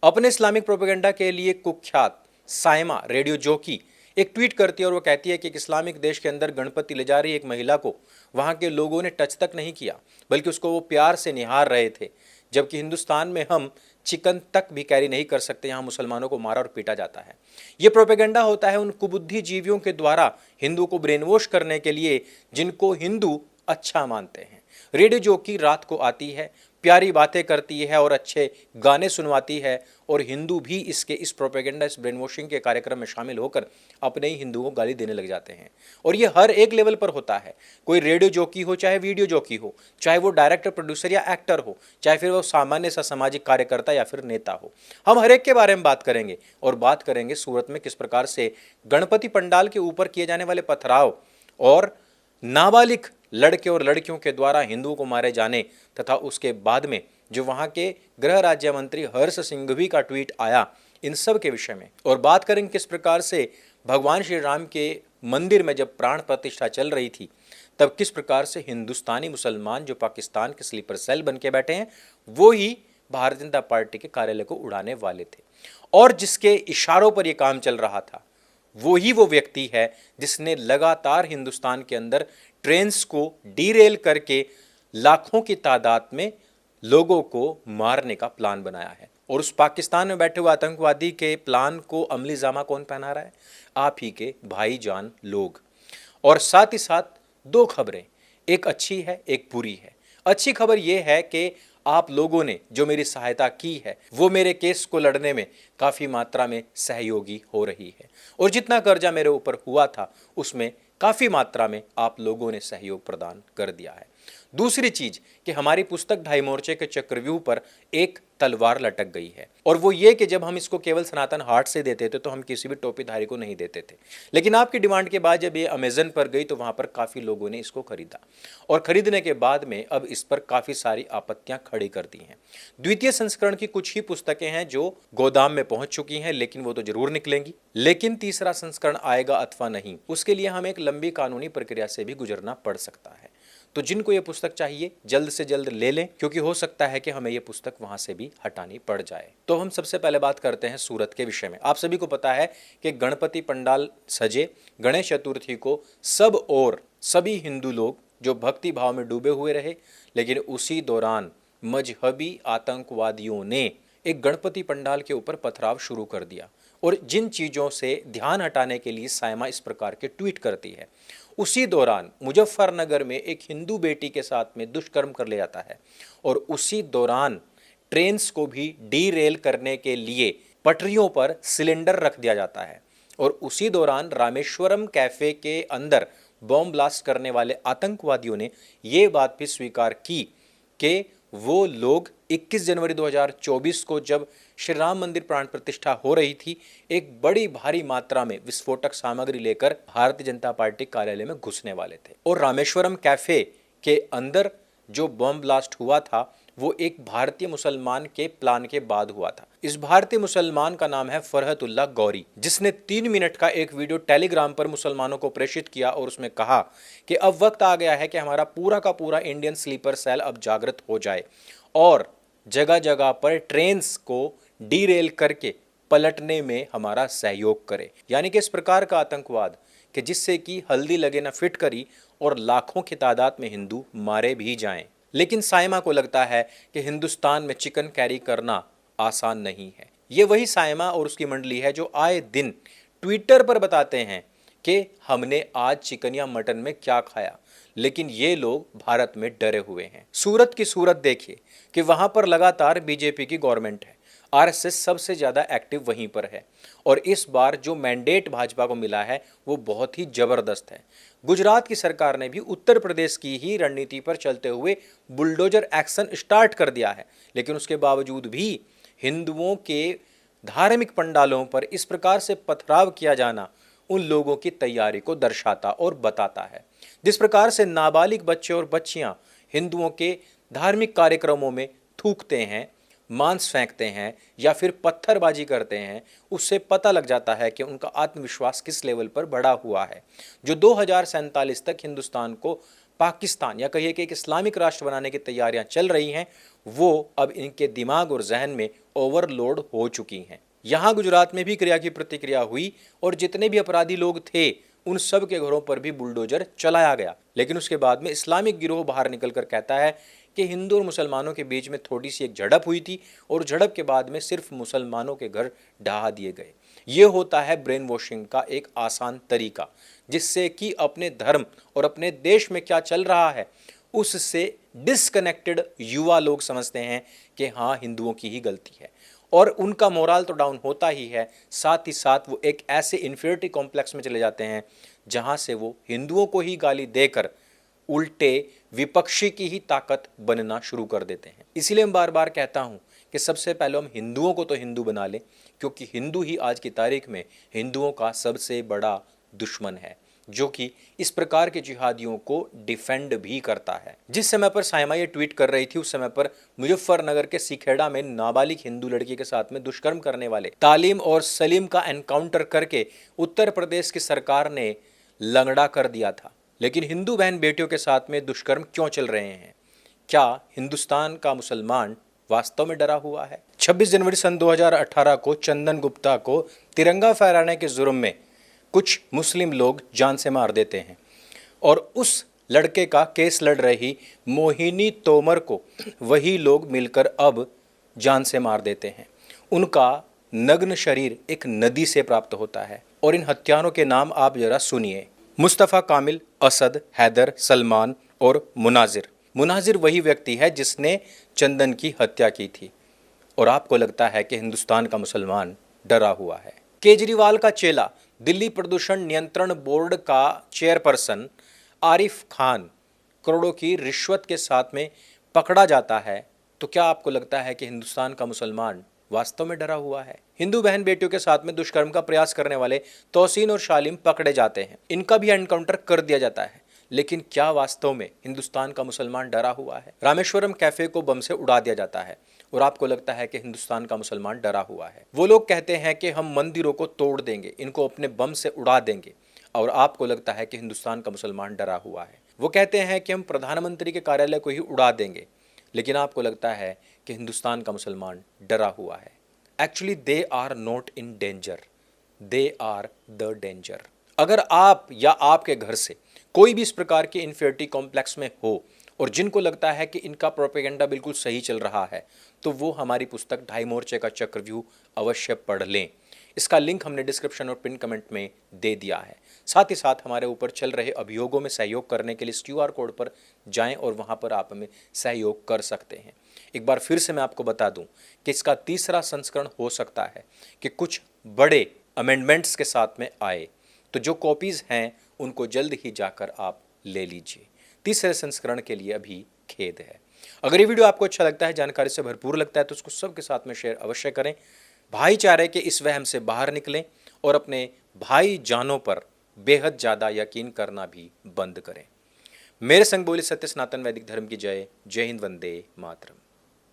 अपने Islamic propaganda के लिए कुख्यात साइमा रेडियो जॉकी एक ट्वीट करती है और वो कहती है कि एक इस्लामिक देश के अंदर गणपति ले जा रही एक महिला को वहां के लोगों ने टच तक नहीं किया, बल्कि उसको वो प्यार से निहार रहे थे। जबकि हिंदुस्तान में हम चिकन तक भी कैरी नहीं कर सकते, यहाँ मुसलमानों को मारा और पीटा जाता है। ये प्रोपेगेंडा होता है उन कुबुद्धि जीवियों के द्वारा हिंदू को ब्रेन वॉश करने के लिए, जिनको हिंदू अच्छा मानते हैं। रेडियो जॉकी रात को आती है, प्यारी बातें करती है और अच्छे गाने सुनवाती है, और हिंदू भी इस प्रोपेगेंडा, इस ब्रेन वॉशिंग के कार्यक्रम में शामिल होकर अपने ही हिंदुओं को गाली देने लग जाते हैं। और ये हर एक लेवल पर होता है, कोई रेडियो जॉकी हो, चाहे वीडियो जॉकी हो, चाहे वो डायरेक्टर, प्रोड्यूसर या एक्टर हो, चाहे फिर वो सामान्य सा सामाजिक कार्यकर्ता या फिर नेता हो। हम हर एक के बारे में बात करेंगे, और बात करेंगे सूरत में किस प्रकार से गणपति पंडाल के ऊपर किए जाने वाले पथराव और नाबालिग लड़के और लड़कियों के द्वारा हिंदुओं को मारे जाने, तथा उसके बाद में जो वहां के गृह राज्य मंत्री हर्ष सिंघवी का ट्वीट आया, इन सब के विषय में। और बात करेंगे किस प्रकार से भगवान श्री राम के मंदिर में जब प्राण प्रतिष्ठा चल रही थी, तब किस प्रकार से हिंदुस्तानी मुसलमान जो पाकिस्तान के स्लीपर सेल बन के बैठे हैं, वो ही भारतीय जनता पार्टी के कार्यालय को उड़ाने वाले थे। और जिसके इशारों पर यह काम चल रहा था, वो ही वो व्यक्ति है जिसने लगातार हिंदुस्तान के अंदर ट्रेन्स को डीरेल करके लाखों की तादाद में लोगों को मारने का प्लान बनाया है। और उस पाकिस्तान में बैठे हुए आतंकवादी के प्लान को अमली जामा कौन पहना रहा है? आप ही के भाईजान लोग। और साथ ही साथ दो खबरें, एक अच्छी है, एक बुरी है। अच्छी खबर यह है कि आप लोगों ने जो मेरी सहायता की है, वो मेरे केस को लड़ने में काफ़ी मात्रा में सहयोगी हो रही है, और जितना कर्जा मेरे ऊपर हुआ था उसमें काफ़ी मात्रा में आप लोगों ने सहयोग प्रदान कर दिया है। दूसरी चीज कि हमारी पुस्तक ढाई मोर्चे के चक्रव्यूह पर एक तलवार लटक गई है, और वो ये कि जब हम इसको केवल सनातन हाट से देते थे तो हम किसी भी टोपीधारी को नहीं देते थे, लेकिन आपकी डिमांड के बाद जब ये अमेजन पर गई तो वहां पर काफ़ी लोगों ने इसको खरीदा, और खरीदने के बाद में अब इस पर काफ़ी सारी आपत्तियां खड़ी कर दी हैं। द्वितीय संस्करण की कुछ ही पुस्तकें हैं जो गोदाम में पहुंच चुकी हैं, लेकिन वो तो जरूर निकलेंगी। लेकिन तीसरा संस्करण आएगा अथवा नहीं, उसके लिए हमें एक लंबी कानूनी प्रक्रिया से भी गुजरना पड़ सकता है। तो जिनको ये पुस्तक चाहिए जल्द से जल्द ले लें, क्योंकि हो सकता है कि हमें ये पुस्तक वहां से भी हटानी पड़ जाए। तो हम सबसे पहले बात करते हैं सूरत के विषय में। आप सभी को पता है कि गणपति पंडाल सजे, गणेश चतुर्थी को सब और सभी हिंदू लोग जो भक्ति भाव में डूबे हुए रहे, लेकिन उसी दौरान मजहबी आतंकवादियों ने एक गणपति पंडाल के ऊपर पथराव शुरू कर दिया। और जिन चीज़ों से ध्यान हटाने के लिए साइमा इस प्रकार के ट्वीट करती है, उसी दौरान मुजफ्फरनगर में एक हिंदू बेटी के साथ में दुष्कर्म कर ले जाता है, और उसी दौरान ट्रेन्स को भी डीरेल करने के लिए पटरियों पर सिलेंडर रख दिया जाता है, और उसी दौरान रामेश्वरम कैफे के अंदर बॉम्ब ब्लास्ट करने वाले आतंकवादियों ने ये बात भी स्वीकार की कि वो लोग 21 जनवरी 2024 को जब श्री राम मंदिर प्राण प्रतिष्ठा हो रही थी, एक बड़ी भारी मात्रा में विस्फोटक सामग्री लेकर भारतीय जनता पार्टी कार्यालय में घुसने वाले थे। और रामेश्वरम कैफे के अंदर जो बॉम्ब ब्लास्ट हुआ था वो एक भारतीय मुसलमान के प्लान के बाद हुआ था। इस भारतीय मुसलमान का नाम है फरहतुल्लाह गौरी, जिसने 3 मिनट का एक वीडियो टेलीग्राम पर मुसलमानों को प्रेषित किया और उसमें कहा कि अब वक्त आ गया है कि हमारा पूरा का पूरा इंडियन स्लीपर सेल अब जागृत हो जाए और जगह जगह पर ट्रेन्स को डीरेल करके पलटने में हमारा सहयोग करे। यानी कि इस प्रकार का आतंकवाद कि जिससे कि हल्दी लगे ना फिट करी और लाखों की तादाद में हिंदू मारे भी जाएं। लेकिन साइमा को लगता है कि हिंदुस्तान में चिकन कैरी करना आसान नहीं है। ये वही साइमा और उसकी मंडली है जो आए दिन ट्विटर पर बताते हैं कि हमने आज चिकन या मटन में क्या खाया, लेकिन ये लोग भारत में डरे हुए हैं। सूरत की सूरत देखिए कि वहां पर लगातार बीजेपी की गवर्नमेंट है, आरएसएस सबसे ज़्यादा एक्टिव वहीं पर है, और इस बार जो मैंडेट भाजपा को मिला है वो बहुत ही ज़बरदस्त है। गुजरात की सरकार ने भी उत्तर प्रदेश की ही रणनीति पर चलते हुए बुलडोजर एक्शन स्टार्ट कर दिया है, लेकिन उसके बावजूद भी हिंदुओं के धार्मिक पंडालों पर इस प्रकार से पथराव किया जाना उन लोगों की तैयारी को दर्शाता और बताता है। जिस प्रकार से नाबालिग बच्चे और बच्चियां हिंदुओं के धार्मिक कार्यक्रमों में थूकते हैं, मांस फेंकते हैं या फिर पत्थरबाजी करते हैं, उससे पता लग जाता है कि उनका आत्मविश्वास किस लेवल पर बढ़ा हुआ है। जो 2047 तक हिंदुस्तान को पाकिस्तान या कहिए कि एक इस्लामिक राष्ट्र बनाने की तैयारियां चल रही हैं, वो अब इनके दिमाग और जहन में ओवरलोड हो चुकी हैं। यहाँ गुजरात में भी क्रिया की प्रतिक्रिया हुई और जितने भी अपराधी लोग थे उन सब के घरों पर भी बुलडोजर चलाया गया। लेकिन उसके बाद में इस्लामिक गिरोह बाहर निकलकर कहता है कि हिंदू और मुसलमानों के बीच में थोड़ी सी एक झड़प हुई थी और झड़प के बाद में सिर्फ मुसलमानों के घर ढहा दिए गए। ये होता है ब्रेन वॉशिंग का एक आसान तरीका, जिससे कि अपने धर्म और अपने देश में क्या चल रहा है उससे डिस्कनेक्टेड युवा लोग समझते हैं कि हाँ हिंदुओं की ही गलती है, और उनका मोरल तो डाउन होता ही है, साथ ही साथ वो एक ऐसे इन्फीरियरिटी कॉम्प्लेक्स में चले जाते हैं जहां से वो हिंदुओं को ही गाली देकर उल्टे विपक्षी की ही ताकत बनना शुरू कर देते हैं। इसीलिए मैं बार बार कहता हूं कि सबसे पहले हम हिंदुओं को तो हिंदू बना लें, क्योंकि हिंदू ही आज की तारीख में हिंदुओं का सबसे बड़ा दुश्मन है, जो कि इस प्रकार के जिहादियों को डिफेंड भी करता है। जिस समय पर साइमा ये ट्वीट कर रही थी उस समय पर मुजफ्फरनगर के सिखेड़ा में नाबालिग हिंदू लड़की के साथ में दुष्कर्म करने वाले तालीम और सलीम का एनकाउंटर करके उत्तर प्रदेश की सरकार ने लंगड़ा कर दिया था। लेकिन हिंदू बहन बेटियों के साथ में दुष्कर्म क्यों चल रहे हैं? क्या हिंदुस्तान का मुसलमान वास्तव में डरा हुआ है? 26 जनवरी सन 2018 को चंदन गुप्ता को तिरंगा फहराने के जुर्म में कुछ मुस्लिम लोग जान से मार देते हैं और उस लड़के का केस लड़ रही मोहिनी तोमर को वही लोग मिलकर अब जान से मार देते हैं। उनका नग्न शरीर एक नदी से प्राप्त होता है और इन हत्यारों के नाम आप जरा सुनिए। मुस्तफ़ा कामिल, असद, हैदर, सलमान और मुनाजिर। मुनाजिर वही व्यक्ति है जिसने चंदन की हत्या की थी और आपको लगता है कि हिंदुस्तान का मुसलमान डरा हुआ है। केजरीवाल का चेला, दिल्ली प्रदूषण नियंत्रण बोर्ड का चेयरपर्सन आरिफ खान करोड़ों की रिश्वत के साथ में पकड़ा जाता है, तो क्या आपको लगता है कि हिंदुस्तान का मुसलमान वास्तव में डरा हुआ है? हिंदू बहन बेटियों के साथ में दुष्कर्म का प्रयास करने वाले तौसीन और शालिम पकड़े जाते हैं, इनका भी एनकाउंटर कर दिया जाता है, लेकिन क्या वास्तव में हिंदुस्तान का मुसलमान डरा हुआ है? रामेश्वरम कैफे को बम से उड़ा दिया जाता है और आपको लगता है कि हिंदुस्तान का मुसलमान डरा हुआ है। वो लोग कहते हैं कि हम मंदिरों को तोड़ देंगे, इनको अपने बम से उड़ा देंगे, और आपको लगता है कि हिंदुस्तान का मुसलमान डरा हुआ है। वो कहते हैं कि हम प्रधानमंत्री के कार्यालय को ही उड़ा देंगे, लेकिन आपको लगता है कि हिंदुस्तान का मुसलमान डरा हुआ है। Actually they are not in danger, they are the danger. अगर आप या आपके घर से कोई भी इस प्रकार के इन्फीरियरिटी कॉम्प्लेक्स में हो और जिनको लगता है कि इनका प्रोपेगेंडा बिल्कुल सही चल रहा है, तो वो हमारी पुस्तक ढाई मोर्चे का चक्रव्यूह अवश्य पढ़ लें। इसका लिंक हमने डिस्क्रिप्शन और पिन कमेंट में दे दिया है। साथ ही साथ हमारे ऊपर चल रहे अभियोगों में सहयोग करने के लिए इस QR कोड पर जाएं और वहां पर आप हमें सहयोग कर सकते हैं। एक बार फिर से मैं आपको बता दूं कि इसका तीसरा संस्करण हो सकता है कि कुछ बड़े अमेंडमेंट्स के साथ में आए, तो जो कॉपीज़ हैं उनको जल्द ही जाकर आप ले लीजिए। तीसरे संस्करण के लिए अभी खेद है। अगर ये वीडियो आपको अच्छा लगता है, जानकारी से भरपूर लगता है, तो उसको सबके साथ में शेयर अवश्य करें। भाईचारे के इस वहम से बाहर निकलें और अपने भाई जानों पर बेहद ज़्यादा यकीन करना भी बंद करें। मेरे संग बोले सत्य सनातन वैदिक धर्म की जय। जय हिंद, वंदे मातरम।